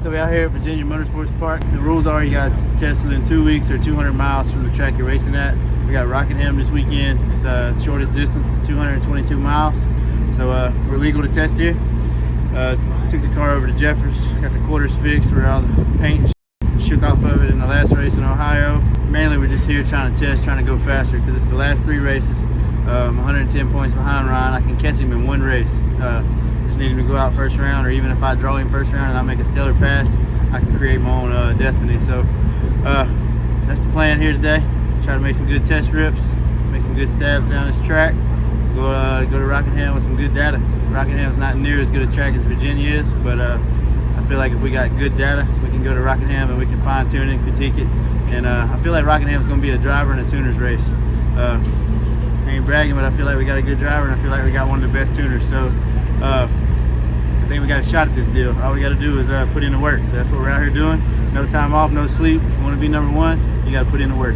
So we're out here at Virginia Motorsports Park. The rules are you got to test within 2 weeks or 200 miles from the track you're racing at. We got Rockingham this weekend. It's shortest distance is 222 miles. So we're legal to test here. Took the car over to Jeffers, got the quarters fixed where all the paint shook off of it in the last race in Ohio. Mainly we're just here trying to test, trying to go faster because it's the last 3 races. 110 points behind Ryan. I can catch him in 1 race. Just need him to go out first round, or even if I draw him first round and I make a stellar pass, I can create my own destiny. So that's the plan here today. Try to make some good test rips, make some good stabs down this track. Go to Rockingham with some good data. Rockingham's not near as good a track as Virginia is, but I feel like if we got good data, we can go to Rockingham and we can fine tune it and critique it. And I feel like Rockingham's going to be a driver and a tuner's race. I ain't bragging, but I feel like we got a good driver, and I feel like we got one of the best tuners. So I think we got a shot at this deal. All we got to do is put in the work. So that's what we're out here doing. No time off, no sleep. If you want to be number 1, you got to put in the work.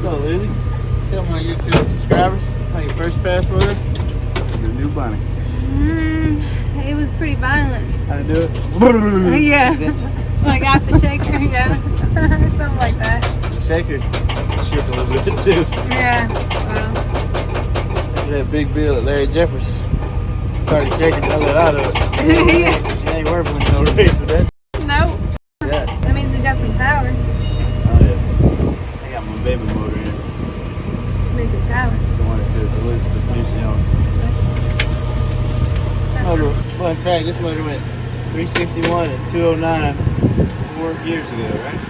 So Lizzie, tell my YouTube subscribers how your first pass was. Your new bunny. It was pretty violent. How to do it? Yeah. Like after shaker, yeah. Something like that. Shaker. Shook a little bit too. Yeah. Well. That big bill at Larry Jeffers started shaking the hell out of it. She ain't working with no race with that. Nope. Yeah. That means we got some power. Oh yeah. I got my baby motor in it. Make it power. The one that says Elizabeth Lucy on it. Fun fact, this motor went 361 and 209 4 years ago, right?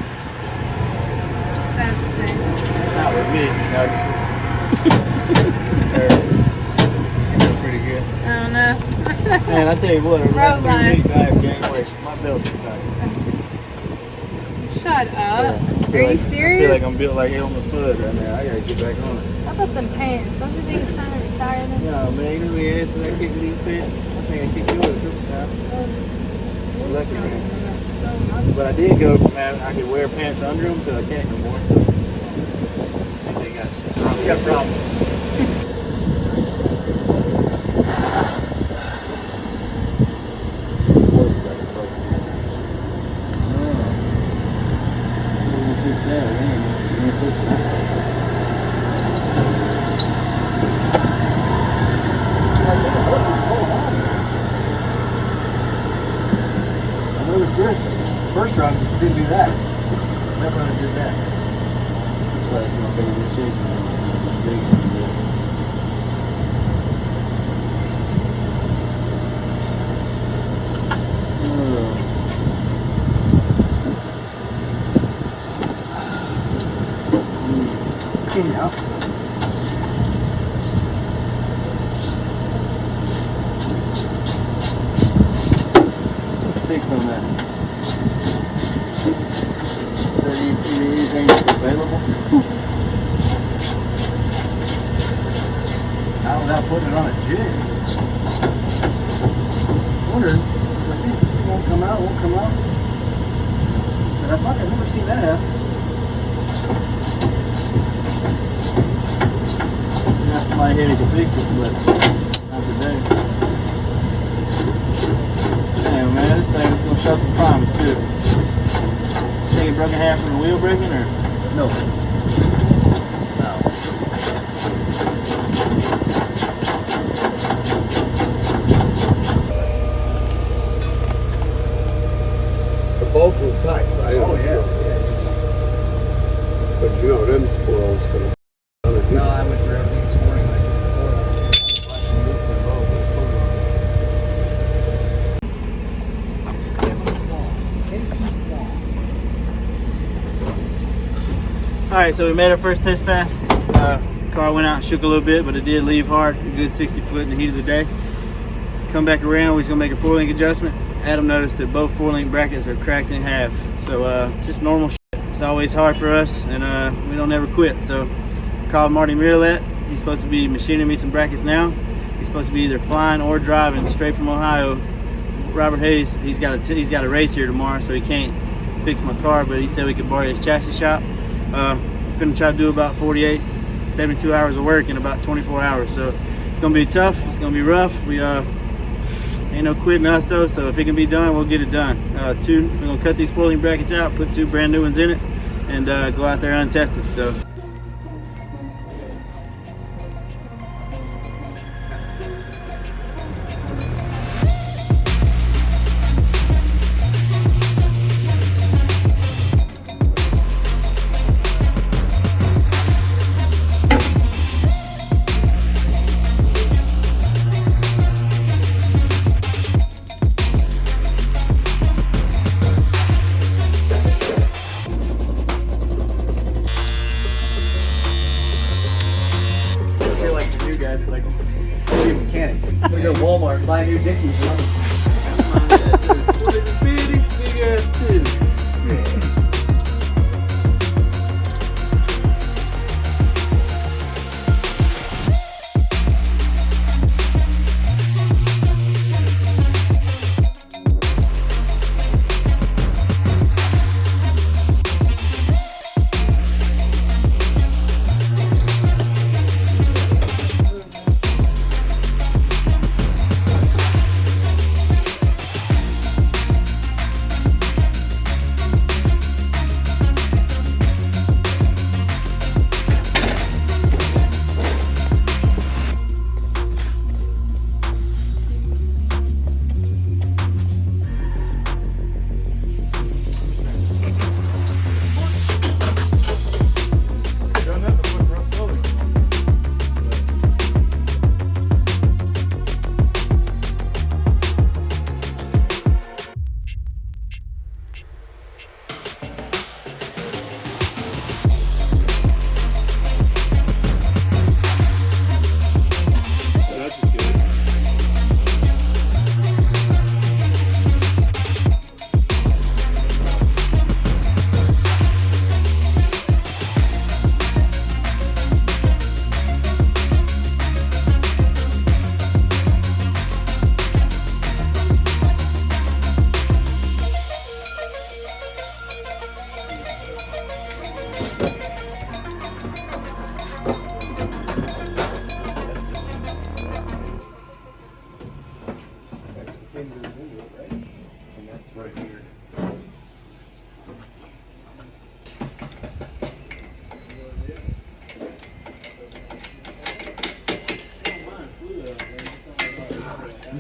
Sounds the same. Not with me, obviously. Pretty good. I don't know. Man, I tell you what, over Road that 3 line. weeks I have gained weight. My belt's tight. Shut up. Yeah, Are you I serious? feel like I'm built like Elmer Fudd right now. I gotta get back on it. How about them pants? Don't you think it's time to retire them? No, man, you know the asses I kicked with these pants? I think I kicked yours a couple times. Lucky pants. But I did go from having, I could wear pants under them till I can't no more. I think I got a problem. This first run didn't do that. That run did that. That's why it's not very good shape. It's big. Now. Let's fix on that. Anything that's available? Not without putting it on a jig. I wondered, I was like, hey, this thing won't come out, He said, I've never seen that happen. Got somebody here that can fix it, but not today. Damn, man, this thing is going to show some promise, too. Think it broke in half from the wheel breaking, or? No. The bulbs were tight, right? Oh, yeah. But you know, them squirrels gonna. No, I went through everything this morning. Like I said before. All right, so we made our first test pass. Car went out and shook a little bit, but it did leave hard, a good 60 foot in the heat of the day. Come back around, we're just gonna make a 4-link adjustment. Adam noticed that both 4-link brackets are cracked in half. So just normal shit. It's always hard for us, and we don't ever quit. So called Marty Mirlet. He's supposed to be machining me some brackets now. He's supposed to be either flying or driving straight from Ohio. Robert Hayes, he's got a race here tomorrow, so he can't fix my car, but he said we could borrow his chassis shop. I'm gonna try to do about 48, 72 hours of work in about 24 hours. So it's gonna be tough, it's gonna be rough. We ain't no quitting us though, so if it can be done, we'll get it done. We're gonna cut these 4-link brackets out, put 2 brand new ones in it, and go out there untested. So. Like a mechanic. I'm gonna go to Walmart and buy new Dickies.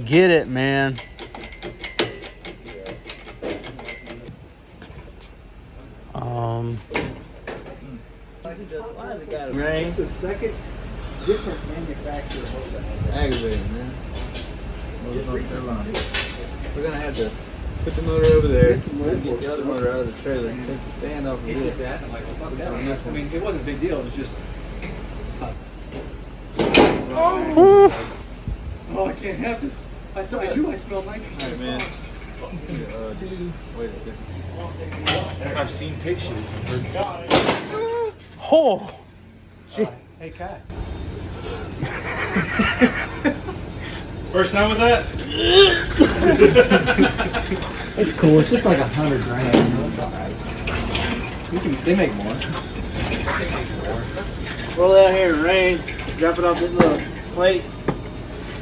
Get it, man. Rain. It's the second different manufacturer hose that has that. Aggravating, man. We're gonna have to put the motor over there, get the other motor out of the trailer, take the stand off of it. That, I'm like, well, fuck that. I mean, it wasn't a big deal. It was just. Oh, I can't have this. I thought I knew I smelled nitrous. Alright, man. Just wait a second. I've seen pictures and heard some. Oh! Hey, Kai. First time with that? It's cool. It's just like $100 grand. You know, it's alright. They make more. Roll it out here in the rain, drop it off this little plate,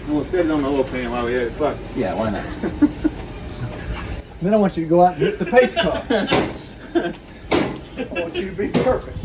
and we'll set it on the oil pan while we have it. Fuck. Yeah, why not? Then I want you to go out and hit the pace car. I want you to be perfect.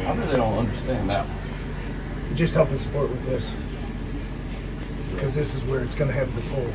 I really don't understand that. Just helping support with this. Because this is where it's going to have the full.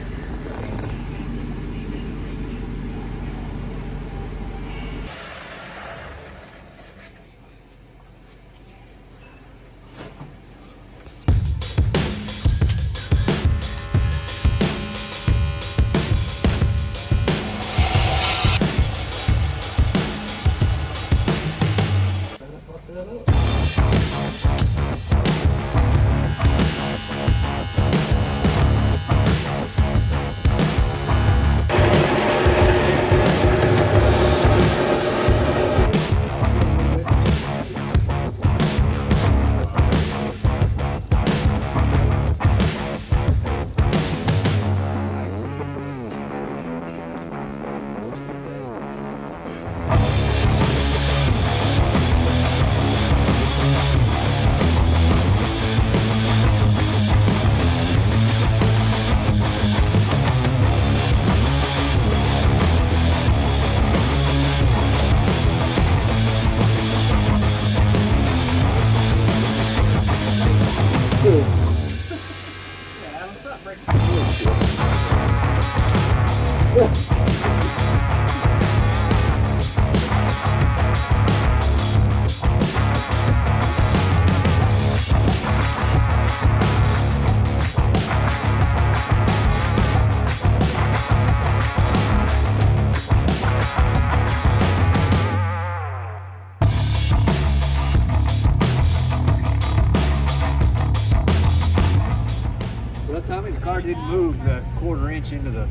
Well, tell me the car didn't move the 1/4 inch into the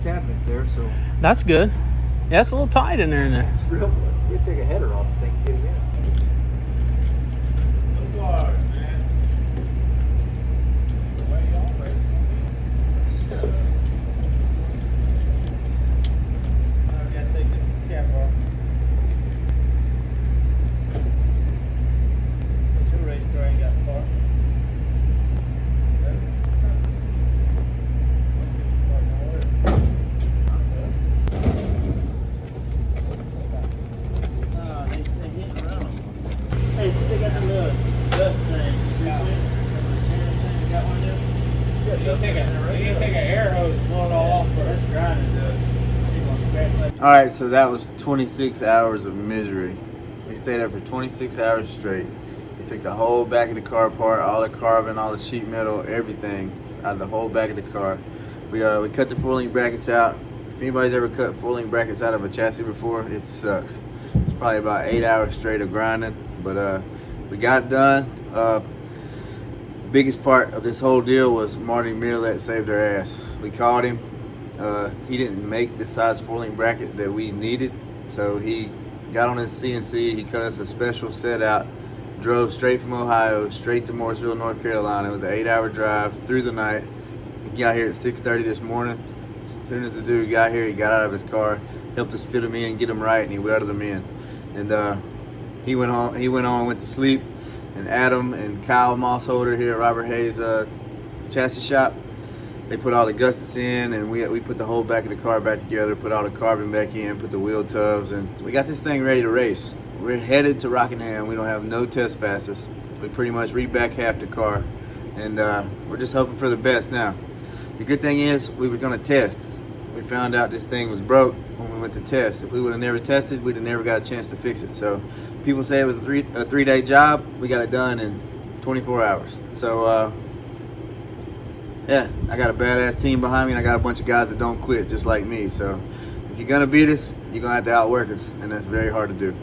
cabinets there, so That's good. Yeah, it's a little tight in there. it's real. You take a header off the thing to get it in. Hey, see, they got the little dust thing. Got one of them? You take an air hose and blow it all off first. That's grinding dust. All right, so that was 26 hours of misery. We stayed there for 26 hours straight. We took the whole back of the car apart, all the carbon, all the sheet metal, everything out of the whole back of the car. We cut the 4-link brackets out. If anybody's ever cut 4-link brackets out of a chassis before, it sucks. It's probably about 8 hours straight of grinding, but we got it done. Biggest part of this whole deal was Marty Mirlet saved our ass. We called him. He didn't make the size 4-link bracket that we needed, so he got on his CNC. He cut us a special set out, drove straight from Ohio straight to Mooresville, North Carolina. It was an 8-hour drive through the night. He got here at 6:30 this morning. As soon as the dude got here, he got out of his car, helped us fit them in, get them right, and he welded them in. And he went on, went to sleep. And Adam and Kyle Mossholder here at Robert Hayes chassis shop, they put all the gussets in, and we put the whole back of the car back together, put all the carbon back in, put the wheel tubs, and we got this thing ready to race. We're headed to Rockingham. We don't have no test passes. We pretty much reback half the car, and we're just hoping for the best now. The good thing is we were going to test. We found out this thing was broke when we went to test. If we would have never tested, we'd have never got a chance to fix it. So people say it was a three-day job. We got it done in 24 hours. So yeah, I got a badass team behind me, and I got a bunch of guys that don't quit just like me. So if you're gonna beat us, you're gonna have to outwork us, and that's very hard to do.